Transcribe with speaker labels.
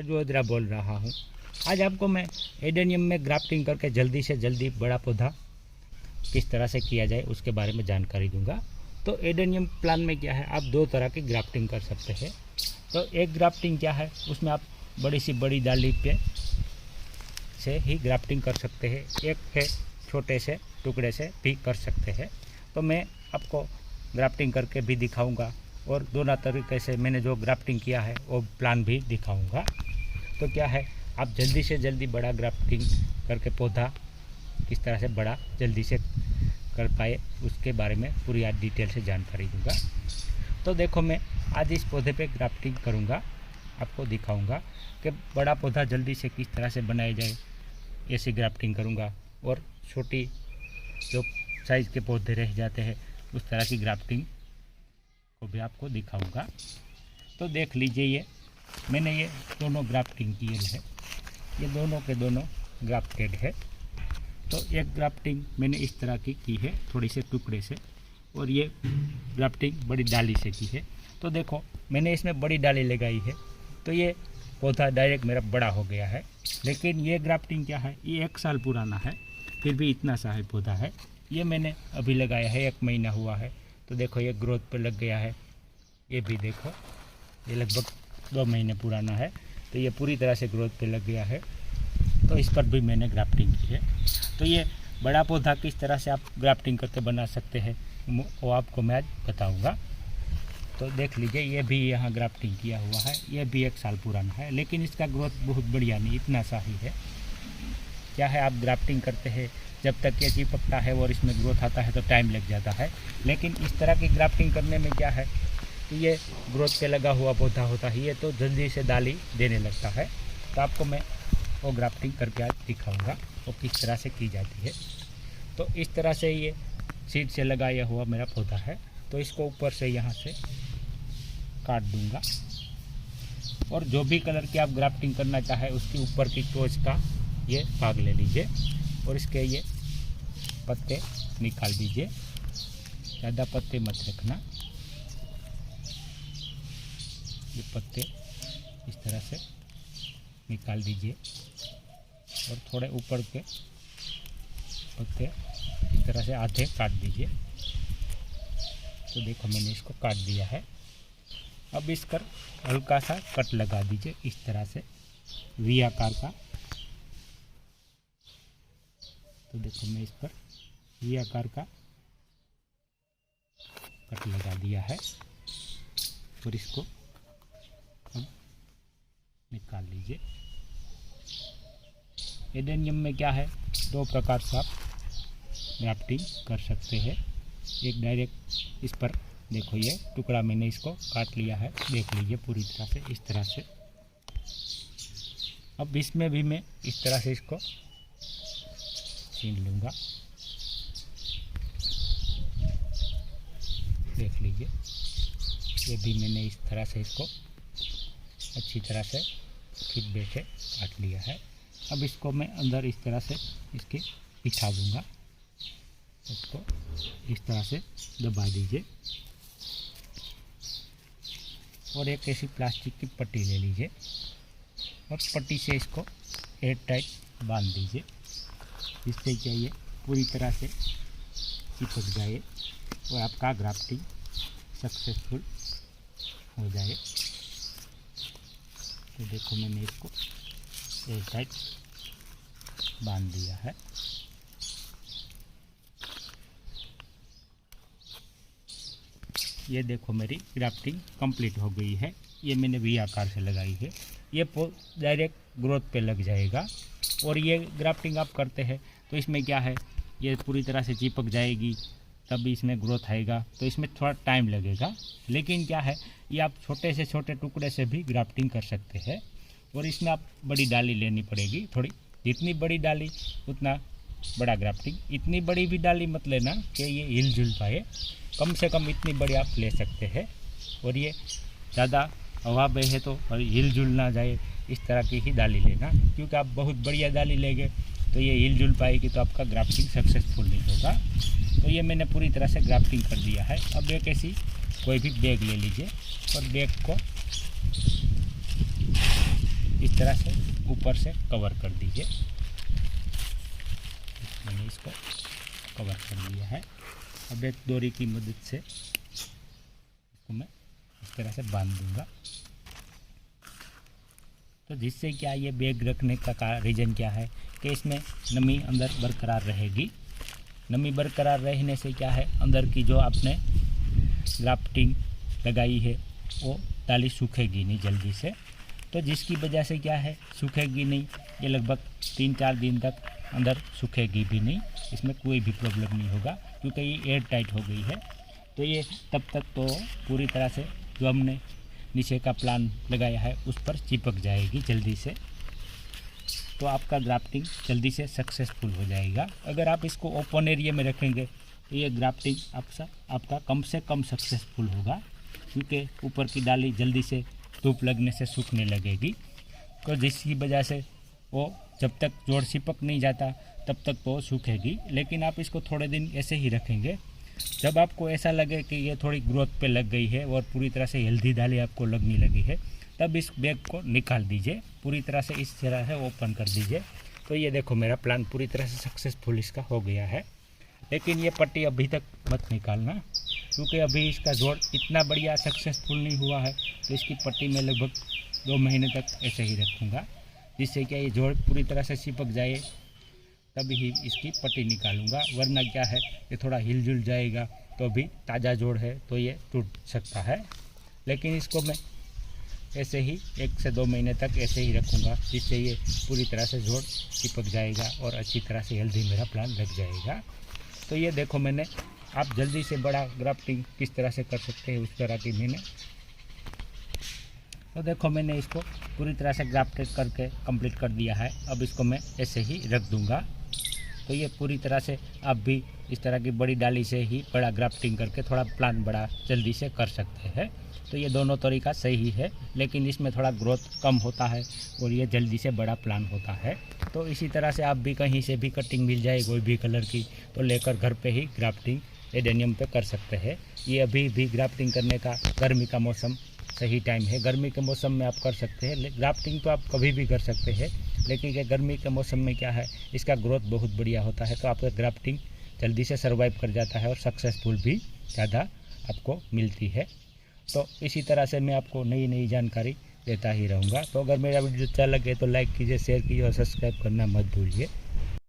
Speaker 1: जोधरा बोल रहा हूँ। आज आपको मैं एडेनियम में ग्राफ्टिंग करके जल्दी से जल्दी बड़ा पौधा किस तरह से किया जाए उसके बारे में जानकारी दूंगा। तो एडेनियम प्लांट में क्या है, आप दो तरह की ग्राफ्टिंग कर सकते हैं। तो एक ग्राफ्टिंग क्या है, उसमें आप बड़ी सी बड़ी डाली पे से ही ग्राफ्टिंग कर सकते हैं, एक है छोटे से टुकड़े से भी कर सकते हैं। तो मैं आपको ग्राफ्टिंग करके भी दिखाऊंगा और दोनों तरीके से मैंने जो ग्राफ्टिंग किया है वो प्लान भी दिखाऊंगा। तो क्या है, आप जल्दी से जल्दी बड़ा ग्राफ्टिंग करके पौधा किस तरह से बड़ा जल्दी से कर पाए उसके बारे में पूरी आज डिटेल से जानकारी दूंगा। तो देखो, मैं आज इस पौधे पे ग्राफ्टिंग करूंगा, आपको दिखाऊंगा कि बड़ा पौधा जल्दी से किस तरह से बनाया जाए, ऐसी ग्राफ्टिंग करूंगा। और छोटी जो साइज़ के पौधे रह जाते हैं उस तरह की ग्राफ्टिंग को भी आपको दिखाऊंगा। तो देख लीजिए, ये मैंने ये दोनों ग्राफ्टिंग किए है, ये दोनों के दोनों ग्राफ्टेड है। तो एक ग्राफ्टिंग मैंने इस तरह की है, थोड़ी से टुकड़े से, और ये ग्राफ्टिंग बड़ी डाली से की है। तो देखो, मैंने इसमें बड़ी डाली लगाई है तो ये पौधा डायरेक्ट मेरा बड़ा हो गया है। लेकिन ये ग्राफ्टिंग क्या है, ये 1 साल पुराना है, फिर भी इतना सा है पौधा है। ये मैंने अभी लगाया है, 1 महीना हुआ है। तो देखो, ये ग्रोथ पे लग गया है। ये भी देखो, ये लगभग 2 महीने पुराना है, तो ये पूरी तरह से ग्रोथ पे लग गया है। तो इस पर भी मैंने ग्राफ्टिंग की है। तो ये बड़ा पौधा किस तरह से आप ग्राफ्टिंग करके बना सकते हैं वो आपको मैं आज बताऊँगा। तो देख लीजिए, ये भी यहाँ ग्राफ्टिंग किया हुआ है, ये भी 1 साल पुराना है, लेकिन इसका ग्रोथ बहुत बढ़िया नहीं, इतना सा ही है। क्या है, आप ग्राफ्टिंग करते हैं, जब तक ये चिपकता है और इसमें ग्रोथ आता है तो टाइम लग जाता है। लेकिन इस तरह की ग्राफ्टिंग करने में क्या है कि ये ग्रोथ पे लगा हुआ पौधा होता है, ये तो जल्दी से डाली देने लगता है। तो आपको मैं वो ग्राफ्टिंग करके आज दिखाऊंगा वो किस तरह से की जाती है। तो इस तरह से ये सीड से लगाया हुआ मेरा पौधा है। तो इसको ऊपर से यहाँ से काट दूंगा, और जो भी कलर की आप ग्राफ्टिंग करना चाहे उसकी ऊपर की टोच का ये भाग ले लीजिए और इसके ये पत्ते निकाल दीजिए। ज़्यादा पत्ते मत रखना, ये पत्ते इस तरह से निकाल दीजिए और थोड़े ऊपर के पत्ते इस तरह से आधे काट दीजिए। तो देखो, मैंने इसको काट दिया है। अब इस पर हल्का सा कट लगा दीजिए, इस तरह से वी आकार का। तो देखो, मैं इस पर वी आकार का कट लगा दिया है और इसको अब निकाल लीजिए। एडेनियम में क्या है, 2 प्रकार से आप ग्राफ्टिंग कर सकते हैं। एक डायरेक्ट इस पर देखो, ये टुकड़ा मैंने इसको काट लिया है, देख लीजिए पूरी तरह से इस तरह से। अब इसमें भी मैं इस तरह से इसको छीन लूँगा, देख लीजिए। ये भी मैंने इस तरह से इसको अच्छी तरह से फिट बैठे काट लिया है। अब इसको मैं अंदर इस तरह से इसके बिछा दूँगा, इसको इस तरह से दबा दीजिए और एक ऐसी प्लास्टिक की पट्टी ले लीजिए और पट्टी से इसको एयर टाइट बांध दीजिए, जिससे क्या ये पूरी तरह से चिपक जाए और आपका ग्राफ्टिंग सक्सेसफुल हो जाए। तो देखो, मैंने इसको एयर टाइट बांध दिया है। ये देखो, मेरी ग्राफ्टिंग कंप्लीट हो गई है। ये मैंने वी आकार से लगाई है, ये डायरेक्ट ग्रोथ पे लग जाएगा। और ये ग्राफ्टिंग आप करते हैं तो इसमें क्या है, ये पूरी तरह से चिपक जाएगी, तभी इसमें ग्रोथ आएगा। तो इसमें थोड़ा टाइम लगेगा, लेकिन क्या है, ये आप छोटे से छोटे टुकड़े से भी ग्राफ्टिंग कर सकते हैं। और इसमें आप बड़ी डाली लेनी पड़ेगी थोड़ी, जितनी बड़ी डाली उतना बड़ा ग्राफ्टिंग। इतनी बड़ी भी डाली मत लेना कि ये हिलजुल पाए, कम से कम इतनी बड़ी आप ले सकते हैं। और ये ज़्यादा हवा में है तो हिलजुल ना जाए, इस तरह की ही डाली लेना, क्योंकि आप बहुत बढ़िया डाली लेंगे तो ये हिलजुल पाएगी तो आपका ग्राफ्टिंग सक्सेसफुल नहीं होगा। तो ये मैंने पूरी तरह से ग्राफ्टिंग कर दिया है। अब एक ऐसी कोई भी बैग ले लीजिए और बैग को इस तरह से ऊपर से कवर कर दीजिए। मैंने इसको कवर कर दिया है। अब एक डोरी की मदद से इसको मैं इस तरह से बांध दूंगा। तो जिससे क्या, ये बैग रखने का रीज़न क्या है कि इसमें नमी अंदर बरकरार रहेगी। नमी बरकरार रहने से क्या है, अंदर की जो आपने ग्राफ्टिंग लगाई है वो डाली सूखेगी नहीं जल्दी से। तो जिसकी वजह से क्या है, सूखेगी नहीं, ये लगभग 3-4 दिन तक अंदर सूखेगी भी नहीं, इसमें कोई भी प्रॉब्लम नहीं होगा क्योंकि ये एयर टाइट हो गई है। तो ये तब तक तो पूरी तरह से जो हमने नीचे का प्लान लगाया है उस पर चिपक जाएगी जल्दी से, तो आपका ग्राफ्टिंग जल्दी से सक्सेसफुल हो जाएगा। अगर आप इसको ओपन एरिया में रखेंगे तो ये ग्राफ्टिंग आपका कम से कम सक्सेसफुल होगा क्योंकि ऊपर की डाली जल्दी से धूप लगने से सूखने लगेगी। तो जिसकी वजह से वो जब तक जोड़ चिपक नहीं जाता तब तक वो सूखेगी। लेकिन आप इसको थोड़े दिन ऐसे ही रखेंगे, जब आपको ऐसा लगे कि ये थोड़ी ग्रोथ पे लग गई है और पूरी तरह से हेल्दी डाली आपको लगने लगी है, तब इस बैग को निकाल दीजिए, पूरी तरह से इस तरह से ओपन कर दीजिए। तो ये देखो मेरा प्लान पूरी तरह से सक्सेसफुल इसका हो गया है। लेकिन ये पट्टी अभी तक मत निकालना क्योंकि अभी इसका जोड़ इतना बढ़िया सक्सेसफुल नहीं हुआ है, तो इसकी पट्टी में लगभग 2 महीने तक ऐसे ही रखूँगा, जिससे क्या ये जोड़ पूरी तरह से चिपक जाए तभी ही इसकी पट्टी निकालूंगा। वरना क्या है, ये थोड़ा हिलजुल जाएगा तो अभी ताज़ा जोड़ है तो ये टूट सकता है। लेकिन इसको मैं ऐसे ही 1 से 2 महीने तक ऐसे ही रखूँगा, जिससे ये पूरी तरह से जोड़ चिपक जाएगा और अच्छी तरह से हेल्दी मेरा प्लान लग जाएगा। तो ये देखो मैंने, आप जल्दी से बड़ा ग्राफ्टिंग किस तरह से कर सकते हैं उस तरह की मैंने, तो देखो मैंने इसको पूरी तरह से ग्राफ्टेड करके कंप्लीट कर दिया है। अब इसको मैं ऐसे ही रख दूंगा। तो ये पूरी तरह से आप भी इस तरह की बड़ी डाली से ही बड़ा ग्राफ्टिंग करके थोड़ा प्लान बड़ा जल्दी से कर सकते हैं। तो ये दोनों तरीका सही है, लेकिन इसमें थोड़ा ग्रोथ कम होता है और ये जल्दी से बड़ा प्लान होता है। तो इसी तरह से आप भी कहीं से भी कटिंग मिल जाए कोई भी कलर की, तो लेकर घर पे ही ग्राफ्टिंग एडेनियम पे कर सकते हैं। ये अभी भी ग्राफ्टिंग करने का गर्मी का मौसम सही टाइम है। गर्मी के मौसम में आप कर सकते हैं ग्राफ्टिंग, तो आप कभी भी कर सकते हैं, लेकिन ये गर्मी के मौसम में क्या है, इसका ग्रोथ बहुत बढ़िया होता है, तो आपका ग्राफ्टिंग जल्दी से सर्वाइव कर जाता है और सक्सेसफुल भी ज़्यादा आपको मिलती है। तो इसी तरह से मैं आपको नई नई जानकारी देता ही रहूँगा। तो अगर मेरा वीडियो अच्छा लगे तो लाइक कीजिए, शेयर कीजिए और सब्सक्राइब करना मत भूलिए।